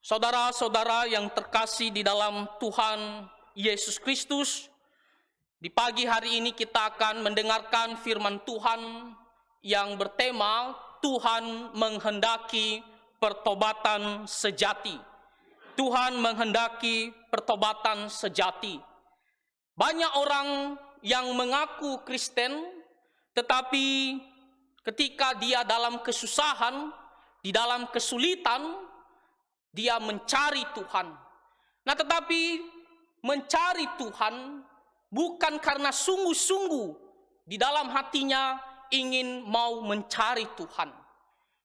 Saudara-saudara yang terkasih di dalam Tuhan Yesus Kristus, di pagi hari ini kita akan mendengarkan firman Tuhan yang bertema Tuhan menghendaki pertobatan sejati. Tuhan menghendaki pertobatan sejati. Banyak orang yang mengaku Kristen, tetapi ketika dia dalam kesusahan, di dalam kesulitan, dia mencari Tuhan. Nah, tetapi mencari Tuhan bukan karena sungguh-sungguh di dalam hatinya ingin mau mencari Tuhan.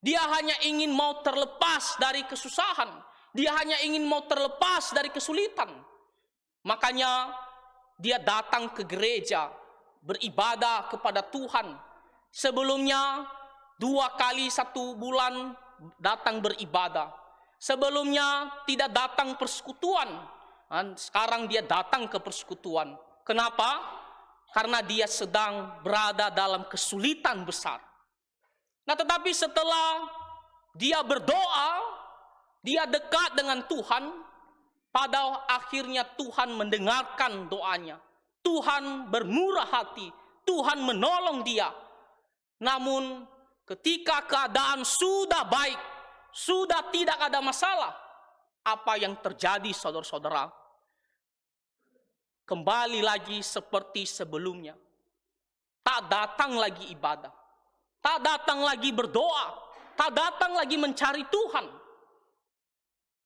Dia hanya ingin mau terlepas dari kesusahan. Dia hanya ingin mau terlepas dari kesulitan. Makanya dia datang ke gereja, beribadah kepada Tuhan. Sebelumnya 2 kali 1 bulan datang beribadah. Sebelumnya tidak datang persekutuan. Sekarang dia datang ke persekutuan. Kenapa? Karena dia sedang berada dalam kesulitan besar. Nah, tetapi setelah dia berdoa, dia dekat dengan Tuhan, pada akhirnya Tuhan mendengarkan doanya. Tuhan bermurah hati, Tuhan menolong dia. Namun ketika keadaan sudah baik, sudah tidak ada masalah, apa yang terjadi saudara-saudara? Kembali lagi seperti sebelumnya. Tak datang lagi ibadah, tak datang lagi berdoa, tak datang lagi mencari Tuhan.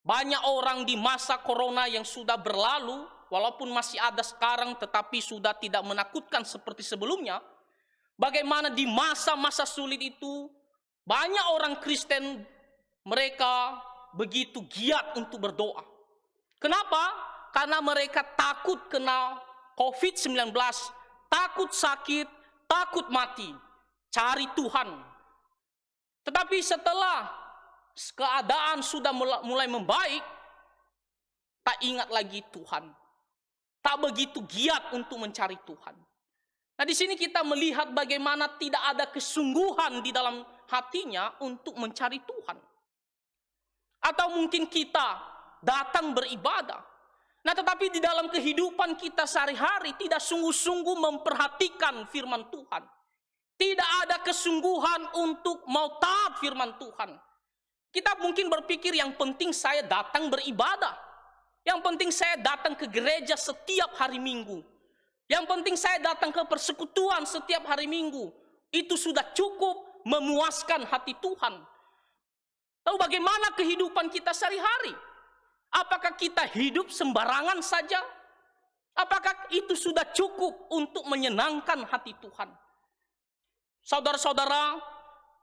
Banyak orang di masa corona yang sudah berlalu, walaupun masih ada sekarang, tetapi sudah tidak menakutkan seperti sebelumnya. Bagaimana di masa-masa sulit itu, banyak orang Kristen, mereka begitu giat untuk berdoa. Kenapa? Karena mereka takut kena COVID-19, takut sakit, takut mati. Cari Tuhan. Tetapi setelah keadaan sudah mulai membaik, tak ingat lagi Tuhan. Tak begitu giat untuk mencari Tuhan. Nah, di sini kita melihat bagaimana tidak ada kesungguhan di dalam hatinya untuk mencari Tuhan. Atau mungkin kita datang beribadah. Nah, tetapi di dalam kehidupan kita sehari-hari tidak sungguh-sungguh memperhatikan firman Tuhan. Tidak ada kesungguhan untuk mau taat firman Tuhan. Kita mungkin berpikir yang penting saya datang beribadah. Yang penting saya datang ke gereja setiap hari Minggu. Yang penting saya datang ke persekutuan setiap hari Minggu. Itu sudah cukup memuaskan hati Tuhan. Lalu bagaimana kehidupan kita sehari-hari? Apakah kita hidup sembarangan saja? Apakah itu sudah cukup untuk menyenangkan hati Tuhan? Saudara-saudara,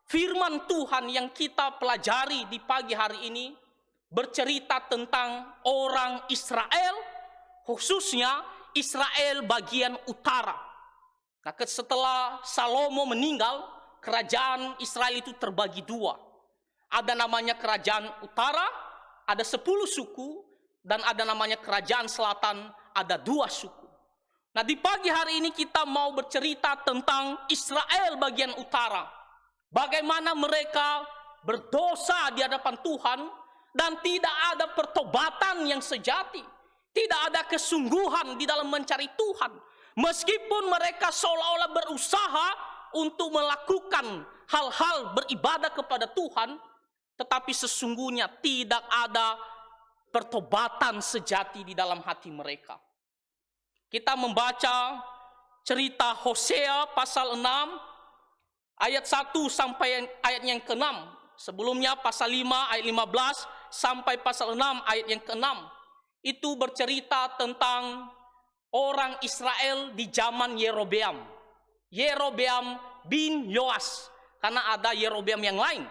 firman Tuhan yang kita pelajari di pagi hari ini bercerita tentang orang Israel, khususnya Israel bagian utara. Nah, setelah Salomo meninggal, kerajaan Israel itu terbagi 2. Ada namanya kerajaan utara, ada 10 suku, dan ada namanya kerajaan selatan, ada 2 suku. Nah, di pagi hari ini kita mau bercerita tentang Israel bagian utara. Bagaimana mereka berdosa di hadapan Tuhan dan tidak ada pertobatan yang sejati. Tidak ada kesungguhan di dalam mencari Tuhan. Meskipun mereka seolah-olah berusaha untuk melakukan hal-hal beribadah kepada Tuhan, tetapi sesungguhnya tidak ada pertobatan sejati di dalam hati mereka. Kita membaca cerita Hosea pasal 6 ayat 1 sampai ayat yang ke-6. Sebelumnya pasal 5 ayat 15 sampai pasal 6 ayat yang ke-6. Itu bercerita tentang orang Israel di zaman Yerobeam. Yerobeam bin Yoas. Karena ada Yerobeam yang lain.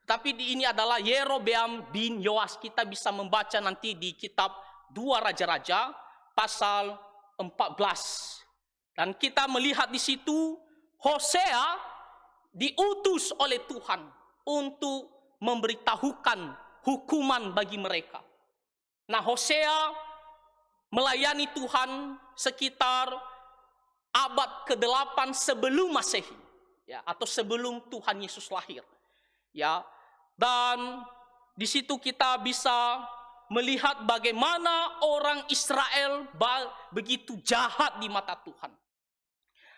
Tapi ini adalah Yerobeam bin Yoas. Kita bisa membaca nanti di kitab 2 Raja-Raja pasal 14. Dan kita melihat di situ Hosea diutus oleh Tuhan untuk memberitahukan hukuman bagi mereka. Nah, Hosea melayani Tuhan sekitar abad ke-8 sebelum Masehi, ya, atau sebelum Tuhan Yesus lahir. Ya, dan di situ kita bisa melihat bagaimana orang Israel begitu jahat di mata Tuhan.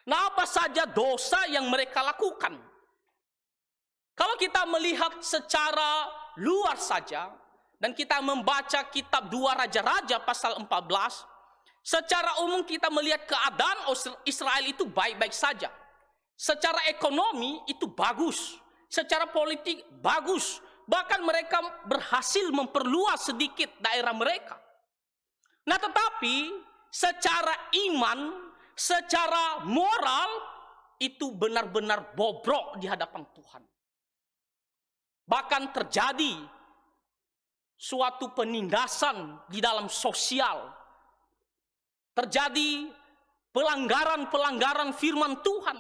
Nah, apa saja dosa yang mereka lakukan? Kalau kita melihat secara luar saja, dan kita membaca kitab 2 Raja-Raja pasal 14, secara umum kita melihat keadaan Israel itu baik-baik saja. Secara ekonomi itu bagus, secara politik bagus, bahkan mereka berhasil memperluas sedikit daerah mereka. Nah, tetapi secara iman, secara moral itu benar-benar bobrok di hadapan Tuhan. Bahkan terjadi suatu penindasan di dalam sosial. Terjadi pelanggaran-pelanggaran firman Tuhan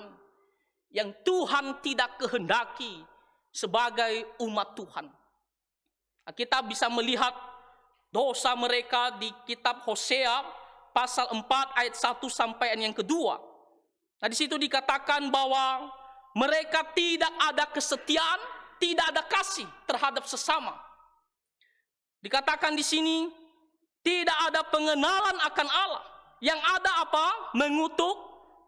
yang Tuhan tidak kehendaki sebagai umat Tuhan. Kita bisa melihat dosa mereka di kitab Hosea pasal 4 ayat 1 sampai yang kedua. Nah, di situ dikatakan bahwa mereka tidak ada kesetiaan, tidak ada kasih terhadap sesama. Dikatakan di sini tidak ada pengenalan akan Allah. Yang ada apa? Mengutuk,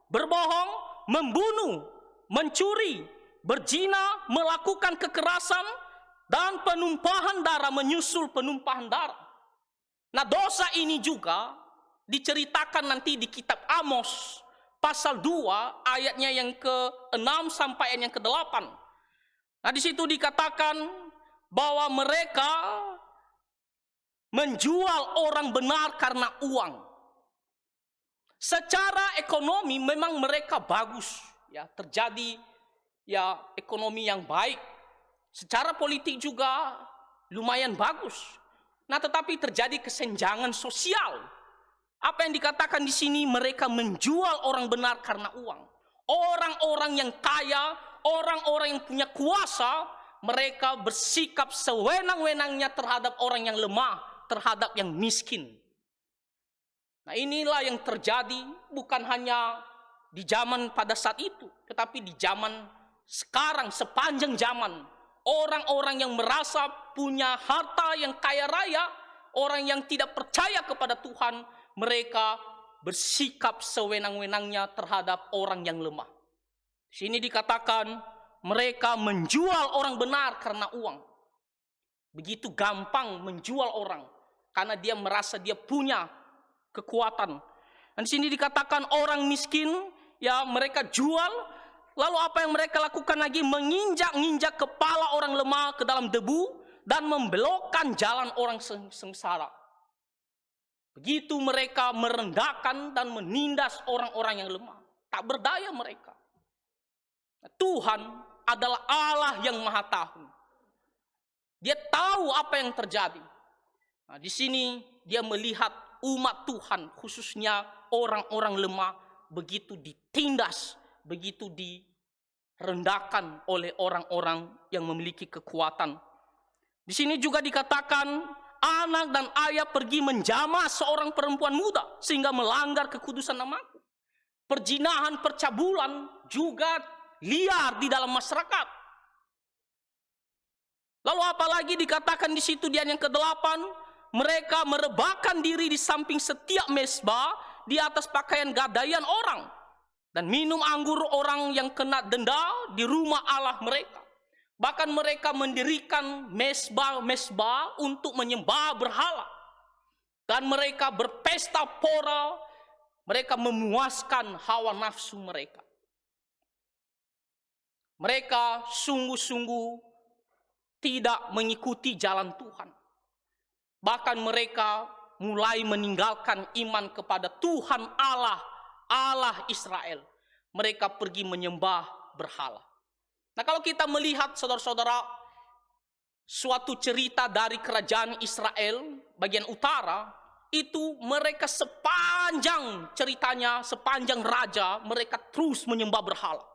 berbohong, membunuh, mencuri, berzina, melakukan kekerasan, dan penumpahan darah, menyusul penumpahan darah. Nah, dosa ini juga diceritakan nanti di kitab Amos pasal 2 ayatnya yang ke-6 sampai yang ke-8. Nah, di situ dikatakan bahwa mereka menjual orang benar karena uang. Secara ekonomi memang mereka bagus, ya, terjadi ya ekonomi yang baik. Secara politik juga lumayan bagus. Nah, tetapi terjadi kesenjangan sosial. Apa yang dikatakan di sini, mereka menjual orang benar karena uang. Orang-orang yang kaya, orang-orang yang punya kuasa, mereka bersikap sewenang-wenangnya terhadap orang yang lemah, terhadap yang miskin. Nah, inilah yang terjadi bukan hanya di zaman pada saat itu, tetapi di zaman sekarang, sepanjang zaman. Orang-orang yang merasa punya harta yang kaya raya, orang yang tidak percaya kepada Tuhan, mereka bersikap sewenang-wenangnya terhadap orang yang lemah. Di sini dikatakan mereka menjual orang benar karena uang. Begitu gampang menjual orang karena dia merasa dia punya kekuatan. Dan di sini dikatakan orang miskin, ya mereka jual. Lalu apa yang mereka lakukan lagi? Menginjak-injak kepala orang lemah ke dalam debu dan membelokkan jalan orang sengsara. Begitu mereka merendahkan dan menindas orang-orang yang lemah. Tak berdaya mereka. Tuhan adalah Allah yang Maha Tahu. Dia tahu apa yang terjadi. Nah, di sini dia melihat umat Tuhan, khususnya orang-orang lemah, begitu ditindas, begitu direndahkan oleh orang-orang yang memiliki kekuatan. Di sini juga dikatakan anak dan ayah pergi menjamah seorang perempuan muda sehingga melanggar kekudusan namaku. Perzinahan, percabulan juga liar di dalam masyarakat. Lalu apalagi dikatakan di situ di ayat yang ke-8, mereka merebahkan diri di samping setiap mezbah di atas pakaian gadaian orang dan minum anggur orang yang kena denda di rumah Allah mereka. Bahkan mereka mendirikan mezbah-mezbah untuk menyembah berhala. Dan mereka berpesta pora, mereka memuaskan hawa nafsu mereka. Mereka sungguh-sungguh tidak mengikuti jalan Tuhan. Bahkan mereka mulai meninggalkan iman kepada Tuhan Allah Israel. Mereka pergi menyembah berhala. Nah, kalau kita melihat saudara-saudara suatu cerita dari kerajaan Israel bagian utara, itu mereka sepanjang ceritanya, sepanjang raja, mereka terus menyembah berhala.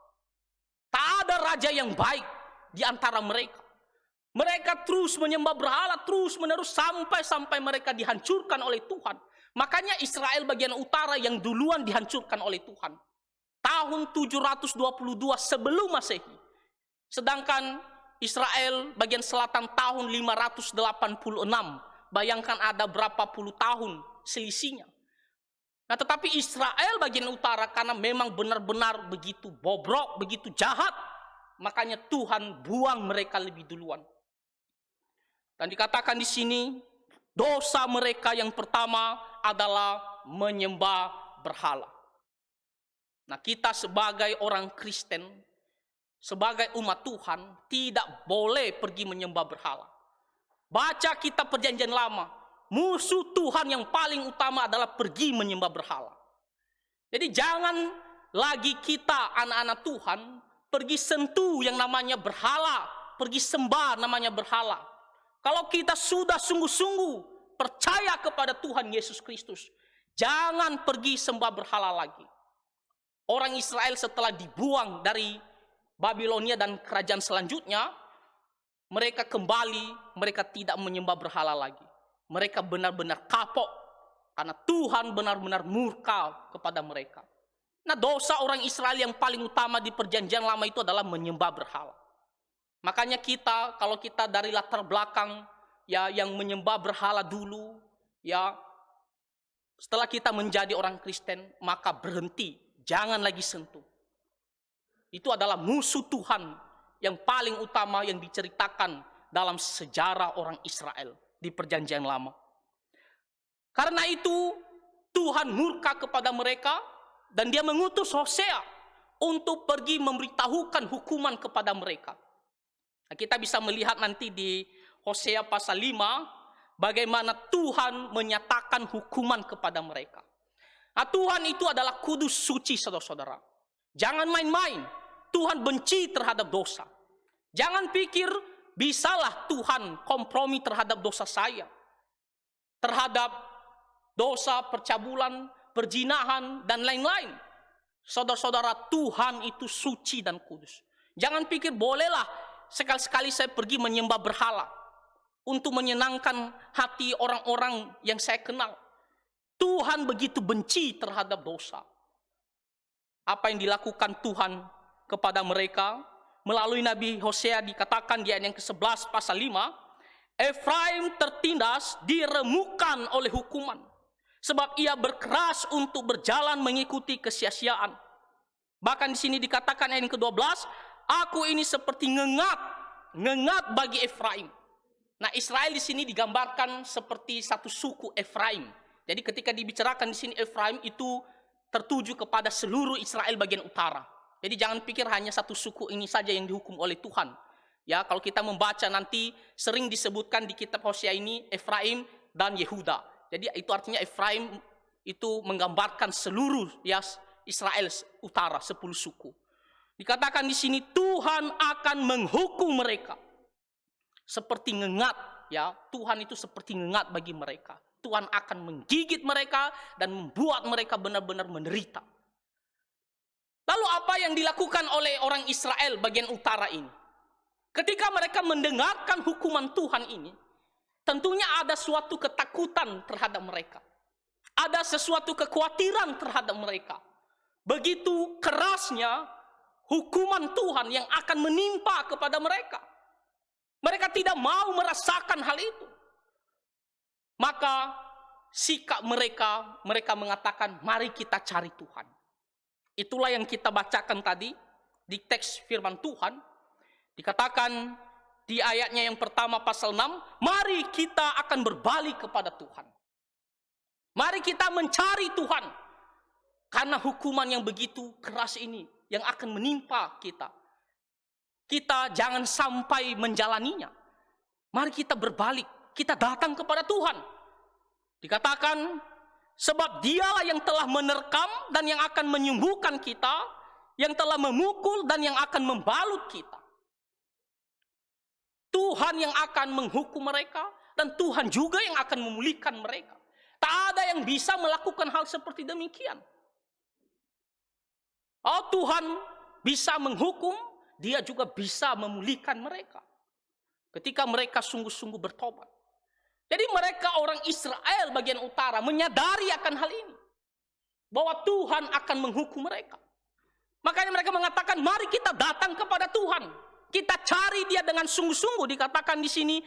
Tak ada raja yang baik di antara mereka. Mereka terus menyembah berhala, terus menerus sampai mereka dihancurkan oleh Tuhan. Makanya Israel bagian utara yang duluan dihancurkan oleh Tuhan. Tahun 722 sebelum Masehi. Sedangkan Israel bagian selatan tahun 586 Bayangkan ada berapa puluh tahun selisihnya. Nah, tetapi Israel bagian utara karena memang benar-benar begitu bobrok, begitu jahat, makanya Tuhan buang mereka lebih duluan. Dan dikatakan di sini, dosa mereka yang pertama adalah menyembah berhala. Nah, kita sebagai orang Kristen, sebagai umat Tuhan, tidak boleh pergi menyembah berhala. Baca kitab Perjanjian Lama, musuh Tuhan yang paling utama adalah pergi menyembah berhala. Jadi jangan lagi kita anak-anak Tuhan pergi sentuh yang namanya berhala, pergi sembah namanya berhala. Kalau kita sudah sungguh-sungguh percaya kepada Tuhan Yesus Kristus, jangan pergi sembah berhala lagi. Orang Israel setelah dibuang dari Babilonia dan kerajaan selanjutnya, mereka kembali, mereka tidak menyembah berhala lagi. Mereka benar-benar kapok karena Tuhan benar-benar murka kepada mereka. Nah, dosa orang Israel yang paling utama di Perjanjian Lama itu adalah menyembah berhala. Makanya kita, kalau kita dari latar belakang ya yang menyembah berhala dulu, ya setelah kita menjadi orang Kristen, maka berhenti, jangan lagi sentuh. Itu adalah musuh Tuhan yang paling utama yang diceritakan dalam sejarah orang Israel di Perjanjian Lama. Karena itu Tuhan murka kepada mereka dan dia mengutus Hosea untuk pergi memberitahukan hukuman kepada mereka. Nah, kita bisa melihat nanti di Hosea pasal 5 bagaimana Tuhan menyatakan hukuman kepada mereka. Nah, Tuhan itu adalah kudus, suci, saudara-saudara. Jangan main-main. Tuhan benci terhadap dosa. Jangan pikir bisalah Tuhan kompromi terhadap dosa saya. Terhadap dosa percabulan, perzinahan, dan lain-lain. Saudara-saudara, Tuhan itu suci dan kudus. Jangan pikir bolehlah sekali-sekali saya pergi menyembah berhala untuk menyenangkan hati orang-orang yang saya kenal. Tuhan begitu benci terhadap dosa. Apa yang dilakukan Tuhan kepada mereka melalui Nabi Hosea dikatakan di ayat yang ke-11 pasal 5, Efraim tertindas, diremukkan oleh hukuman, sebab ia berkeras untuk berjalan mengikuti kesia-siaan. Bahkan di sini dikatakan ayat yang ke-12, aku ini seperti ngengat bagi Efraim. Nah, Israel di sini digambarkan seperti satu suku Efraim. Jadi ketika dibicarakan di sini Efraim itu tertuju kepada seluruh Israel bagian utara. Jadi jangan pikir hanya satu suku ini saja yang dihukum oleh Tuhan. Ya, kalau kita membaca nanti sering disebutkan di kitab Hosea ini Efraim dan Yehuda. Jadi itu artinya Efraim itu menggambarkan seluruh ya Israel utara, 10 suku. Dikatakan di sini Tuhan akan menghukum mereka seperti ngengat, ya. Tuhan itu seperti ngengat bagi mereka. Tuhan akan menggigit mereka dan membuat mereka benar-benar menderita. Lalu apa yang dilakukan oleh orang Israel bagian utara ini? Ketika mereka mendengarkan hukuman Tuhan ini, tentunya ada suatu ketakutan terhadap mereka. Ada sesuatu kekhawatiran terhadap mereka. Begitu kerasnya hukuman Tuhan yang akan menimpa kepada mereka. Mereka tidak mau merasakan hal itu. Maka sikap mereka mengatakan, mari kita cari Tuhan. Itulah yang kita bacakan tadi di teks firman Tuhan. Dikatakan di ayatnya yang pertama pasal 6, mari kita akan berbalik kepada Tuhan. Mari kita mencari Tuhan. Karena hukuman yang begitu keras ini yang akan menimpa kita. Kita jangan sampai menjalaninya. Mari kita berbalik. Kita datang kepada Tuhan. Dikatakan, sebab dialah yang telah menerkam dan yang akan menyembuhkan kita, yang telah memukul dan yang akan membalut kita. Tuhan yang akan menghukum mereka, dan Tuhan juga yang akan memulihkan mereka. Tak ada yang bisa melakukan hal seperti demikian. Oh, Tuhan bisa menghukum, dia juga bisa memulihkan mereka. Ketika mereka sungguh-sungguh bertobat. Jadi mereka orang Israel bagian utara menyadari akan hal ini. Bahwa Tuhan akan menghukum mereka. Makanya mereka mengatakan, mari kita datang kepada Tuhan. Kita cari dia dengan sungguh-sungguh. Dikatakan di sini,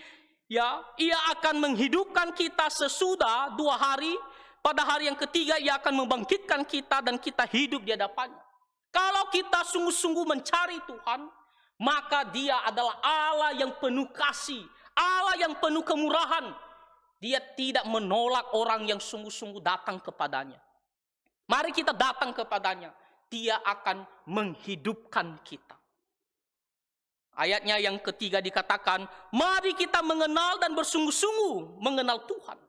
Ya, ia akan menghidupkan kita sesudah 2 hari. Pada hari yang ketiga ia akan membangkitkan kita dan kita hidup di hadapannya. Kalau kita sungguh-sungguh mencari Tuhan, maka Dia adalah Allah yang penuh kasih, Allah yang penuh kemurahan. Dia tidak menolak orang yang sungguh-sungguh datang kepadanya. Mari kita datang kepadanya, Dia akan menghidupkan kita. Ayatnya yang ketiga dikatakan, mari kita mengenal dan bersungguh-sungguh mengenal Tuhan.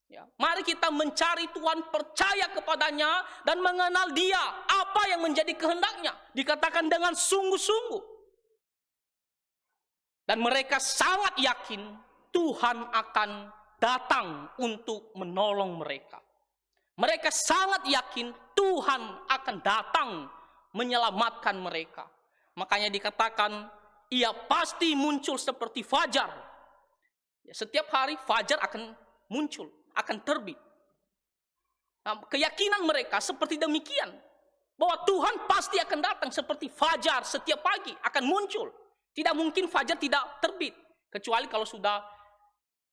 Ya, mari kita mencari Tuhan, percaya kepadanya dan mengenal Dia, apa yang menjadi kehendaknya. Dikatakan dengan sungguh-sungguh. Dan mereka sangat yakin Tuhan akan datang untuk menolong mereka. Mereka sangat yakin Tuhan akan datang menyelamatkan mereka. Makanya dikatakan, ia pasti muncul seperti fajar. Setiap hari fajar akan muncul, akan terbit. Nah, keyakinan mereka seperti demikian, bahwa Tuhan pasti akan datang seperti fajar setiap pagi, akan muncul. Tidak mungkin fajar tidak terbit, kecuali kalau sudah,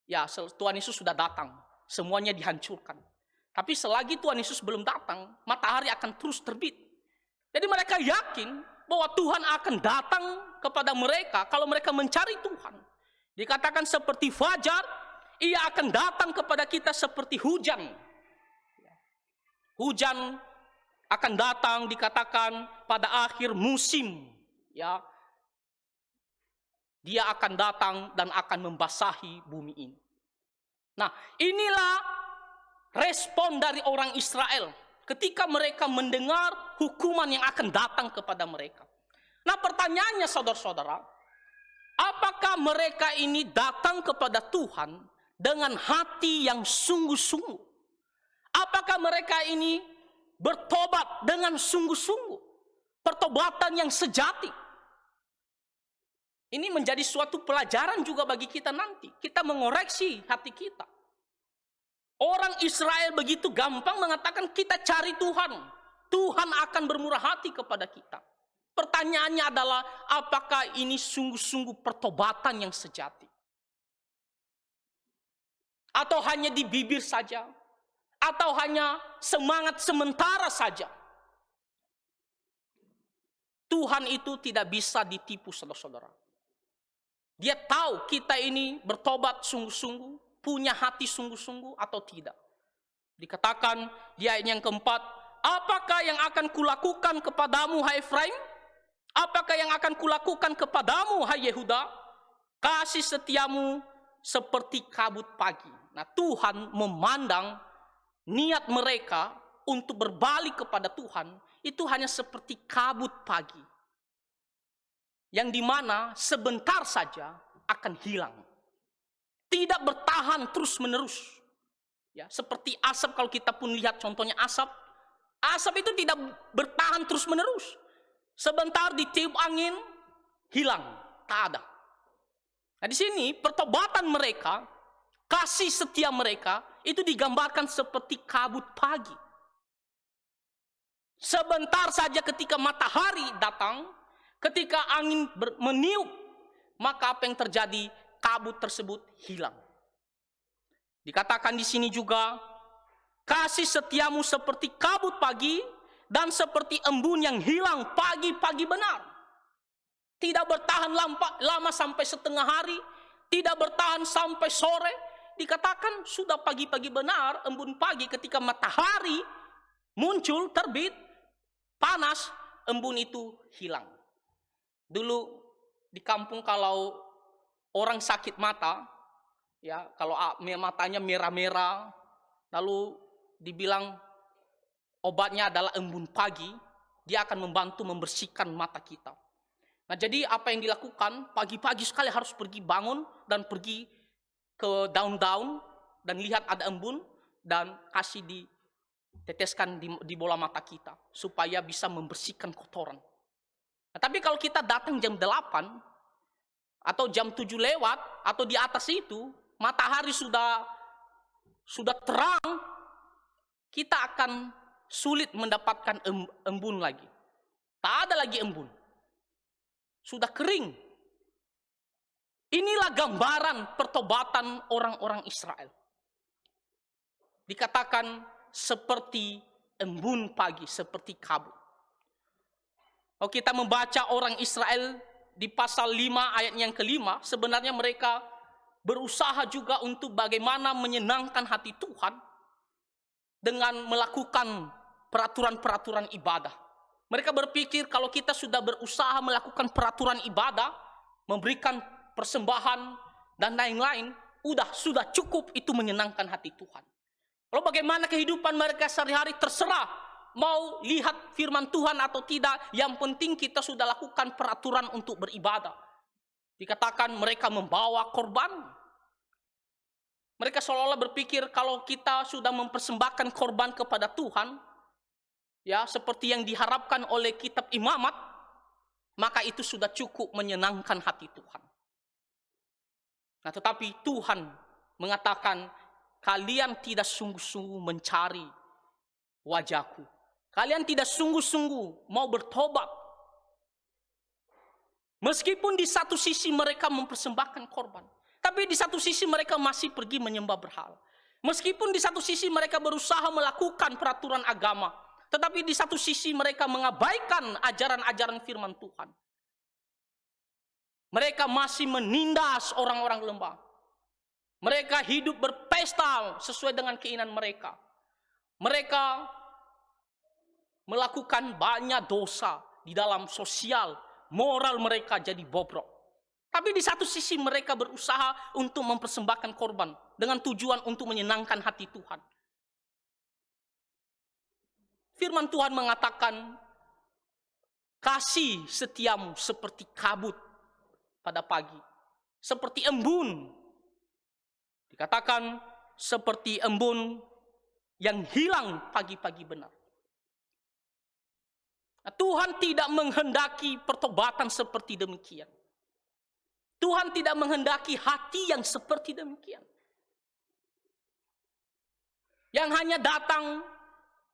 ya Tuhan Yesus sudah datang, semuanya dihancurkan. Tapi selagi Tuhan Yesus belum datang, matahari akan terus terbit. Jadi mereka yakin bahwa Tuhan akan datang kepada mereka kalau mereka mencari Tuhan. Dikatakan seperti fajar, ia akan datang kepada kita seperti hujan. Hujan akan datang dikatakan pada akhir musim. Ya, Dia akan datang dan akan membasahi bumi ini. Nah, inilah respon dari orang Israel ketika mereka mendengar hukuman yang akan datang kepada mereka. Nah, pertanyaannya saudara-saudara, apakah mereka ini datang kepada Tuhan dengan hati yang sungguh-sungguh? Apakah mereka ini bertobat dengan sungguh-sungguh? Pertobatan yang sejati. Ini menjadi suatu pelajaran juga bagi kita nanti. Kita mengoreksi hati kita. Orang Israel begitu gampang mengatakan kita cari Tuhan. Tuhan akan bermurah hati kepada kita. Pertanyaannya adalah apakah ini sungguh-sungguh pertobatan yang sejati? Atau hanya di bibir saja? Atau hanya semangat sementara saja? Tuhan itu tidak bisa ditipu saudara-saudara. Dia tahu kita ini bertobat sungguh-sungguh, punya hati sungguh-sungguh atau tidak. Dikatakan di ayat yang keempat, apakah yang akan kulakukan kepadamu hai Efraim? Apakah yang akan kulakukan kepadamu hai Yehuda? Kasih setiamu seperti kabut pagi. Nah, Tuhan memandang niat mereka untuk berbalik kepada Tuhan itu hanya seperti kabut pagi. Yang dimana sebentar saja akan hilang. Tidak bertahan terus menerus. Ya, seperti asap, kalau kita pun lihat contohnya asap. Asap itu tidak bertahan terus menerus. Sebentar ditiup angin, hilang, tak ada. Nah, di sini pertobatan mereka, kasih setia mereka itu digambarkan seperti kabut pagi. Sebentar saja ketika matahari datang, ketika angin meniup, maka apa yang terjadi? Kabut tersebut hilang. Dikatakan di sini juga, kasih setiamu seperti kabut pagi dan seperti embun yang hilang pagi-pagi benar. Tidak bertahan lama sampai setengah hari, tidak bertahan sampai sore. Dikatakan sudah pagi-pagi benar, embun pagi ketika matahari muncul, terbit, panas, embun itu hilang. Dulu di kampung kalau orang sakit mata, ya kalau matanya merah-merah, lalu dibilang obatnya adalah embun pagi, dia akan membantu membersihkan mata kita. Nah, jadi apa yang dilakukan? Pagi-pagi sekali harus pergi bangun dan pergi ke daun-daun dan lihat ada embun dan kasih diteteskan di bola mata kita supaya bisa membersihkan kotoran. Nah, tapi kalau kita datang jam 8 atau jam 7 lewat atau di atas itu, matahari sudah terang, kita akan sulit mendapatkan embun lagi. Tak ada lagi embun. Sudah kering. Inilah gambaran pertobatan orang-orang Israel. Dikatakan seperti embun pagi, seperti kabut. Kalau kita membaca orang Israel di pasal 5 ayat yang kelima, sebenarnya mereka berusaha juga untuk bagaimana menyenangkan hati Tuhan dengan melakukan peraturan-peraturan ibadah. Mereka berpikir kalau kita sudah berusaha melakukan peraturan ibadah, memberikan persembahan dan lain-lain, sudah cukup itu menyenangkan hati Tuhan. Lalu bagaimana kehidupan mereka sehari-hari terserah mau lihat firman Tuhan atau tidak, yang penting kita sudah lakukan peraturan untuk beribadah. Dikatakan mereka membawa korban. Mereka seolah-olah berpikir kalau kita sudah mempersembahkan korban kepada Tuhan, ya seperti yang diharapkan oleh kitab Imamat, maka itu sudah cukup menyenangkan hati Tuhan. Nah, tetapi Tuhan mengatakan, kalian tidak sungguh-sungguh mencari wajahku. Kalian tidak sungguh-sungguh mau bertobat. Meskipun di satu sisi mereka mempersembahkan korban, tapi di satu sisi mereka masih pergi menyembah berhala. Meskipun di satu sisi mereka berusaha melakukan peraturan agama, tetapi di satu sisi mereka mengabaikan ajaran-ajaran firman Tuhan. Mereka masih menindas orang-orang lembah. Mereka hidup berpesta sesuai dengan keinginan mereka. Mereka melakukan banyak dosa di dalam sosial, moral mereka jadi bobrok. Tapi di satu sisi mereka berusaha untuk mempersembahkan korban dengan tujuan untuk menyenangkan hati Tuhan. Firman Tuhan mengatakan, kasih setiamu seperti kabut pada pagi, seperti embun. Dikatakan seperti embun yang hilang pagi-pagi benar. Nah, Tuhan tidak menghendaki pertobatan seperti demikian. Tuhan tidak menghendaki hati yang seperti demikian, yang hanya datang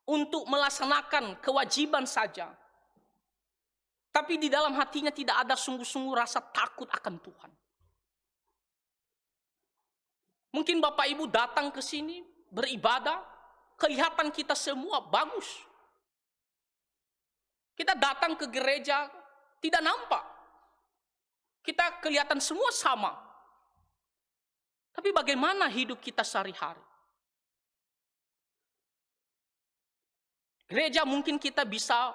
untuk melaksanakan kewajiban saja, tapi di dalam hatinya tidak ada sungguh-sungguh rasa takut akan Tuhan. Mungkin Bapak Ibu datang ke sini beribadah, kelihatan kita semua bagus. Kita datang ke gereja, tidak nampak. Kita kelihatan semua sama. Tapi bagaimana hidup kita sehari-hari? Gereja mungkin kita bisa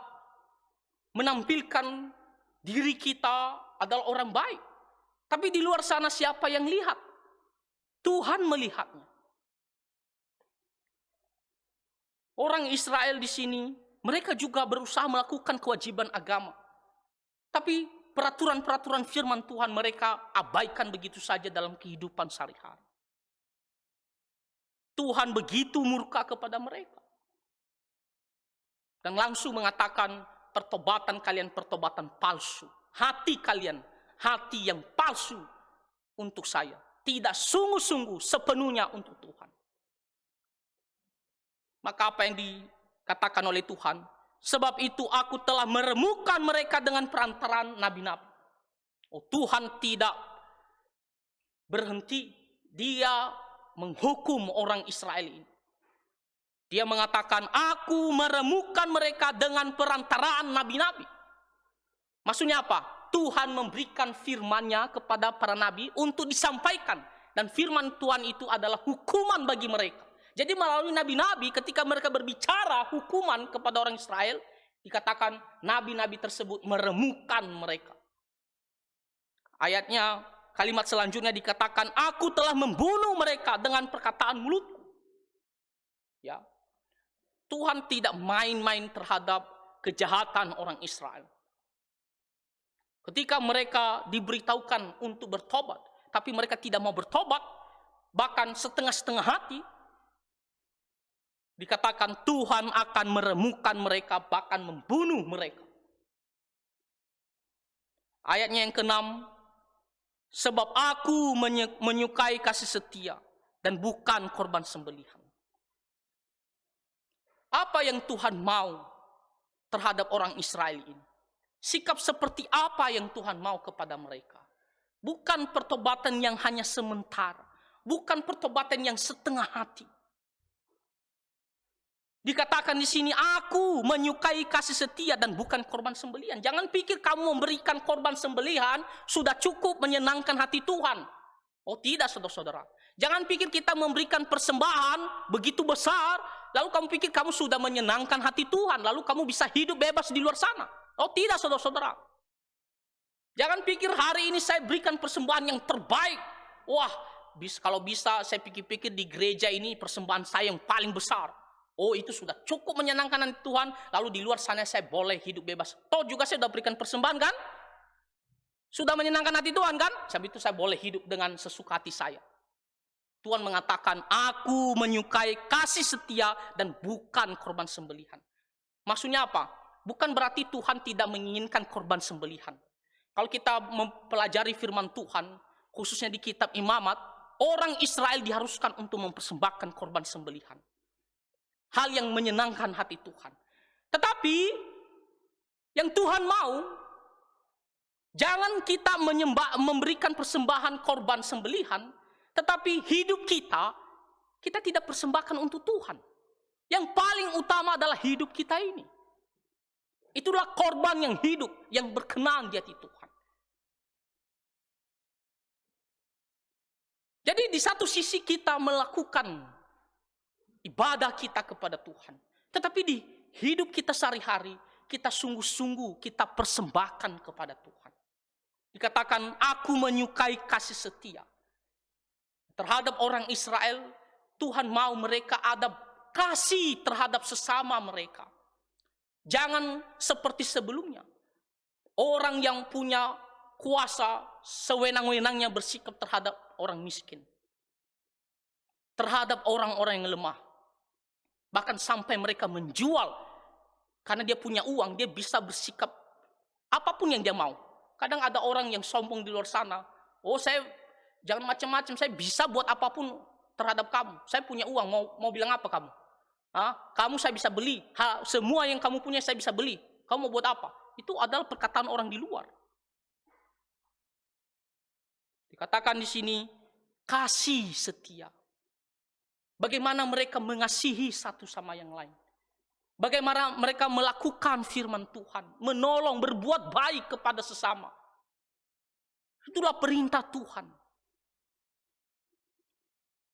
menampilkan diri kita adalah orang baik. Tapi di luar sana siapa yang lihat? Tuhan melihatnya. Orang Israel di sini, mereka juga berusaha melakukan kewajiban agama. Tapi peraturan-peraturan firman Tuhan mereka abaikan begitu saja dalam kehidupan sehari-hari. Tuhan begitu murka kepada mereka. Dan langsung mengatakan, pertobatan kalian pertobatan palsu. Hati kalian, hati yang palsu untuk saya. Tidak sungguh-sungguh sepenuhnya untuk Tuhan. Maka apa yang dikatakan oleh Tuhan? Sebab itu aku telah meremukkan mereka dengan perantaraan nabi-nabi. Oh, Tuhan tidak berhenti. Dia menghukum orang Israel ini. Dia mengatakan, aku meremukkan mereka dengan perantaraan nabi-nabi. Maksudnya apa? Tuhan memberikan firman-Nya kepada para nabi untuk disampaikan. Dan firman Tuhan itu adalah hukuman bagi mereka. Jadi melalui nabi-nabi ketika mereka berbicara hukuman kepada orang Israel, dikatakan nabi-nabi tersebut meremukkan mereka. Ayatnya, kalimat selanjutnya dikatakan, aku telah membunuh mereka dengan perkataan mulutku. Ya, Tuhan tidak main-main terhadap kejahatan orang Israel. Ketika mereka diberitahukan untuk bertobat, tapi mereka tidak mau bertobat, bahkan setengah-setengah hati, dikatakan Tuhan akan meremukkan mereka, bahkan membunuh mereka. Ayatnya yang ke-6, sebab aku menyukai kasih setia dan bukan korban sembelihan. Apa yang Tuhan mau terhadap orang Israel ini? Sikap seperti apa yang Tuhan mau kepada mereka? Bukan pertobatan yang hanya sementara. Bukan pertobatan yang setengah hati. Dikatakan di sini, aku menyukai kasih setia dan bukan korban sembelihan. Jangan pikir kamu memberikan korban sembelihan sudah cukup menyenangkan hati Tuhan. Oh tidak, saudara-saudara. Jangan pikir kita memberikan persembahan begitu besar, lalu kamu pikir kamu sudah menyenangkan hati Tuhan, lalu kamu bisa hidup bebas di luar sana. Oh tidak, saudara-saudara. Jangan pikir hari ini saya berikan persembahan yang terbaik. Wah, kalau bisa saya pikir-pikir di gereja ini persembahan saya yang paling besar. Oh itu sudah cukup menyenangkan hati Tuhan. Lalu di luar sana saya boleh hidup bebas. Toh juga saya sudah berikan persembahan kan? Sudah menyenangkan hati Tuhan kan? Sebab itu saya boleh hidup dengan sesuka hati saya. Tuhan mengatakan, aku menyukai kasih setia dan bukan korban sembelihan. Maksudnya apa? Bukan berarti Tuhan tidak menginginkan korban sembelihan. Kalau kita mempelajari firman Tuhan, khususnya di kitab Imamat, orang Israel diharuskan untuk mempersembahkan korban sembelihan. Hal yang menyenangkan hati Tuhan. Tetapi yang Tuhan mau, jangan kita memberikan persembahan korban sembelihan, tetapi hidup kita tidak persembahkan untuk Tuhan. Yang paling utama adalah hidup kita ini. Itulah korban yang hidup, yang berkenan di hati Tuhan. Jadi di satu sisi kita melakukan ibadah kita kepada Tuhan. Tetapi di hidup kita sehari-hari, kita sungguh-sungguh kita persembahkan kepada Tuhan. Dikatakan, aku menyukai kasih setia. Terhadap orang Israel, Tuhan mau mereka ada kasih terhadap sesama mereka. Jangan seperti sebelumnya. Orang yang punya kuasa sewenang-wenangnya bersikap terhadap orang miskin. Terhadap orang-orang yang lemah. Bahkan sampai mereka menjual. Karena dia punya uang, dia bisa bersikap apapun yang dia mau. Kadang ada orang yang sombong di luar sana. Oh saya, jangan macam-macam, saya bisa buat apapun terhadap kamu. Saya punya uang, mau bilang apa kamu? Kamu saya bisa beli. Semua yang kamu punya saya bisa beli. Kamu mau buat apa? Itu adalah perkataan orang di luar. Dikatakan di sini, kasih setia. Bagaimana mereka mengasihi satu sama yang lain. Bagaimana mereka melakukan firman Tuhan. Menolong, berbuat baik kepada sesama. Itulah perintah Tuhan.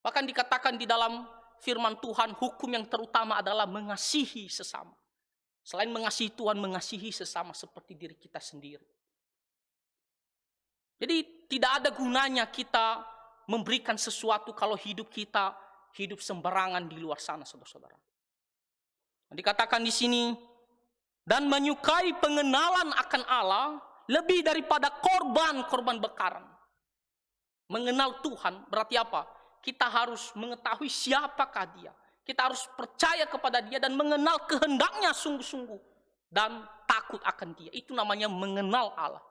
Bahkan dikatakan di dalam firman Tuhan, hukum yang terutama adalah mengasihi sesama. Selain mengasihi Tuhan, mengasihi sesama seperti diri kita sendiri. Jadi tidak ada gunanya kita memberikan sesuatu kalau hidup kita hidup sembarangan di luar sana, saudara-saudara. Dikatakan di sini, dan menyukai pengenalan akan Allah lebih daripada korban bakaran. Mengenal Tuhan berarti apa? Kita harus mengetahui siapakah Dia. Kita harus percaya kepada Dia dan mengenal kehendaknya sungguh-sungguh dan takut akan Dia. Itu namanya mengenal Allah.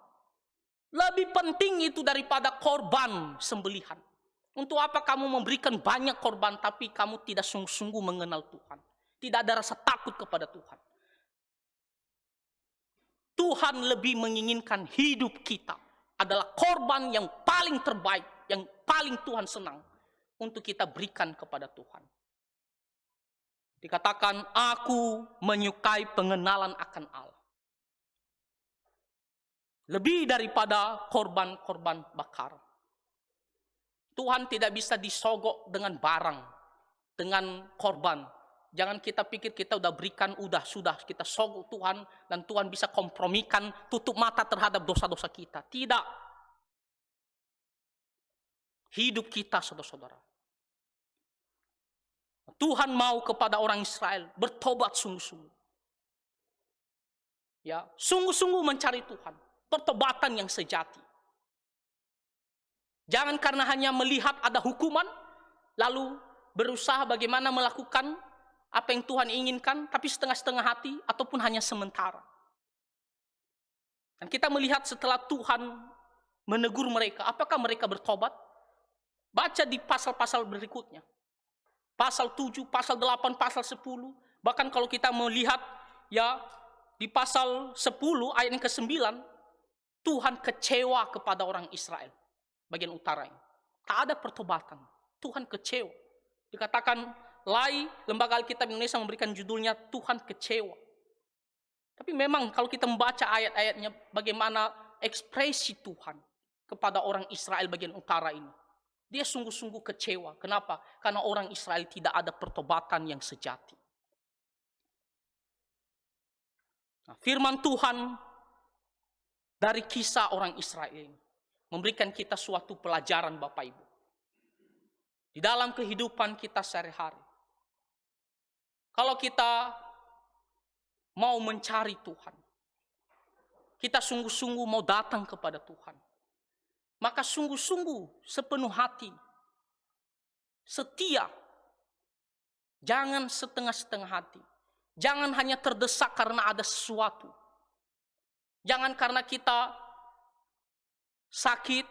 Lebih penting itu daripada korban sembelihan. Untuk apa kamu memberikan banyak korban tapi kamu tidak sungguh-sungguh mengenal Tuhan. Tidak ada rasa takut kepada Tuhan. Tuhan lebih menginginkan hidup kita adalah korban yang paling terbaik, yang paling Tuhan senang untuk kita berikan kepada Tuhan. Dikatakan, aku menyukai pengenalan akan Allah. Lebih daripada korban-korban bakar. Tuhan tidak bisa disogok dengan barang, dengan korban. Jangan kita pikir kita udah berikan, sudah kita sogok Tuhan, dan Tuhan bisa kompromikan, tutup mata terhadap dosa-dosa kita. Tidak. Hidup kita, saudara-saudara. Tuhan mau kepada orang Israel bertobat sungguh-sungguh. Ya, sungguh-sungguh mencari Tuhan. Pertobatan yang sejati. Jangan karena hanya melihat ada hukuman, lalu berusaha bagaimana melakukan apa yang Tuhan inginkan, tapi setengah-setengah hati, ataupun hanya sementara. Dan kita melihat setelah Tuhan menegur mereka, apakah mereka bertobat? Baca di pasal-pasal berikutnya. Pasal 7, pasal 8, pasal 10. Bahkan kalau kita melihat ya di pasal 10 ayat yang ke-9, Tuhan kecewa kepada orang Israel. bagian utara ini. Tak ada pertobatan. Tuhan kecewa. Dikatakan Lembaga Alkitab Indonesia memberikan judulnya Tuhan kecewa. Tapi memang kalau kita membaca ayat-ayatnya, bagaimana ekspresi Tuhan kepada orang Israel bagian utara ini. Dia sungguh-sungguh kecewa. Kenapa? Karena orang Israel tidak ada pertobatan yang sejati. Nah, firman Tuhan dari kisah orang Israel ini memberikan kita suatu pelajaran, Bapak Ibu. Di dalam kehidupan kita sehari-hari. Kalau kita mau mencari Tuhan, kita sungguh-sungguh mau datang kepada Tuhan, maka sungguh-sungguh sepenuh hati, setia, jangan setengah-setengah hati. Jangan hanya terdesak karena ada sesuatu. Jangan karena kita sakit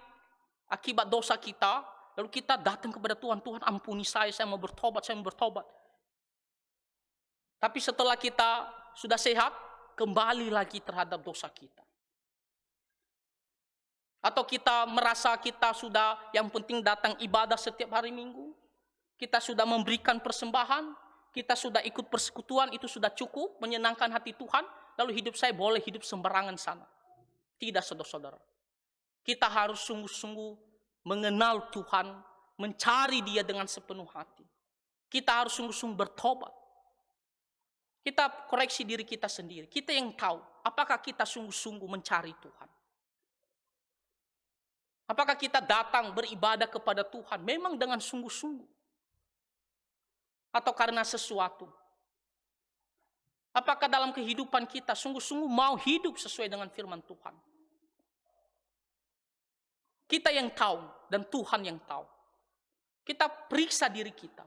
akibat dosa kita, lalu kita datang kepada Tuhan, Tuhan ampuni saya mau bertobat, saya mau bertobat. Tapi setelah kita sudah sehat, kembali lagi terhadap dosa kita. Atau kita merasa kita sudah, yang penting datang ibadah setiap hari Minggu, kita sudah memberikan persembahan, kita sudah ikut persekutuan, itu sudah cukup menyenangkan hati Tuhan, lalu hidup saya boleh hidup sembarangan sana. Tidak, saudara-saudara. Kita harus sungguh-sungguh mengenal Tuhan, mencari Dia dengan sepenuh hati. Kita harus sungguh-sungguh bertobat. Kita koreksi diri kita sendiri. Kita yang tahu, apakah kita sungguh-sungguh mencari Tuhan. Apakah kita datang beribadah kepada Tuhan memang dengan sungguh-sungguh? Atau karena sesuatu? Apakah dalam kehidupan kita sungguh-sungguh mau hidup sesuai dengan firman Tuhan? Kita yang tahu dan Tuhan yang tahu. Kita periksa diri kita.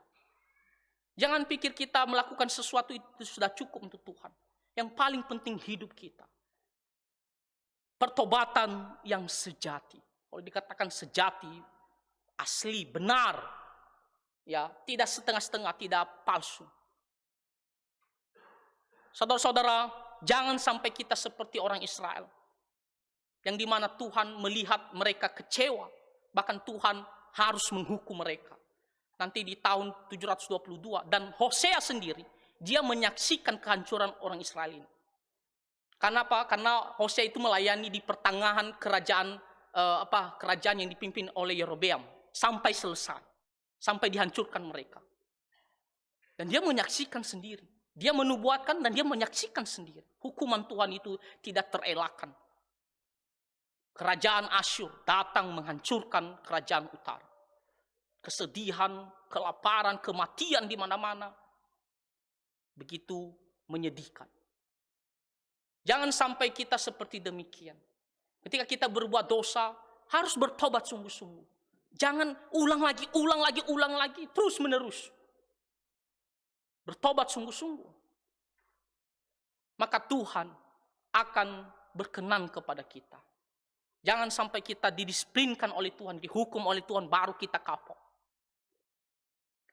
Jangan pikir kita melakukan sesuatu itu sudah cukup untuk Tuhan. Yang paling penting hidup kita. Pertobatan yang sejati. Kalau dikatakan sejati, asli, benar. Ya, tidak setengah-setengah, tidak palsu. Saudara-saudara, jangan sampai kita seperti orang Israel. Yang dimana Tuhan melihat mereka kecewa. Bahkan Tuhan harus menghukum mereka. Nanti di tahun 722. Dan Hosea sendiri, dia menyaksikan kehancuran orang Israel ini. Kenapa? Karena Hosea itu melayani di pertengahan kerajaan yang dipimpin oleh Yerobeam. Sampai selesai. Sampai dihancurkan mereka. Dan dia menyaksikan sendiri. Dia menubuatkan dan dia menyaksikan sendiri. Hukuman Tuhan itu tidak terelakkan. Kerajaan Asyur datang menghancurkan kerajaan utara. Kesedihan, kelaparan, kematian di mana-mana. Begitu menyedihkan. Jangan sampai kita seperti demikian. Ketika kita berbuat dosa, harus bertobat sungguh-sungguh. Jangan ulang lagi, terus menerus. Bertobat sungguh-sungguh. Maka Tuhan akan berkenan kepada kita. Jangan sampai kita didisiplinkan oleh Tuhan, dihukum oleh Tuhan, baru kita kapok.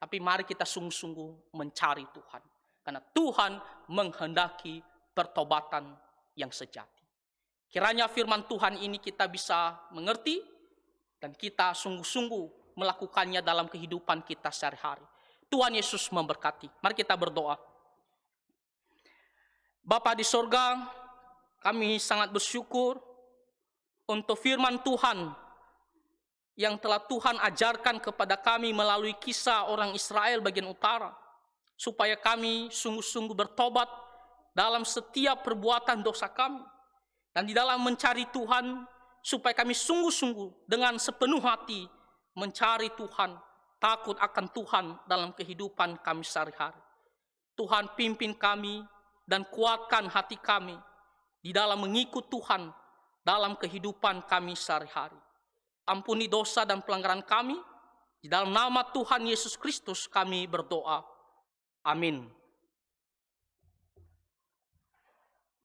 Tapi mari kita sungguh-sungguh mencari Tuhan. Karena Tuhan menghendaki pertobatan yang sejati. Kiranya firman Tuhan ini kita bisa mengerti dan kita sungguh-sungguh melakukannya dalam kehidupan kita sehari-hari. Tuhan Yesus memberkati. Mari kita berdoa. Bapa di sorga, kami sangat bersyukur untuk firman Tuhan yang telah Tuhan ajarkan kepada kami melalui kisah orang Israel bagian utara. Supaya kami sungguh-sungguh bertobat dalam setiap perbuatan dosa kami. Dan di dalam mencari Tuhan, supaya kami sungguh-sungguh dengan sepenuh hati mencari Tuhan, takut akan Tuhan dalam kehidupan kami sehari-hari. Tuhan pimpin kami dan kuatkan hati kami di dalam mengikut Tuhan dalam kehidupan kami sehari-hari. Ampuni dosa dan pelanggaran kami. Di dalam nama Tuhan Yesus Kristus kami berdoa. Amin.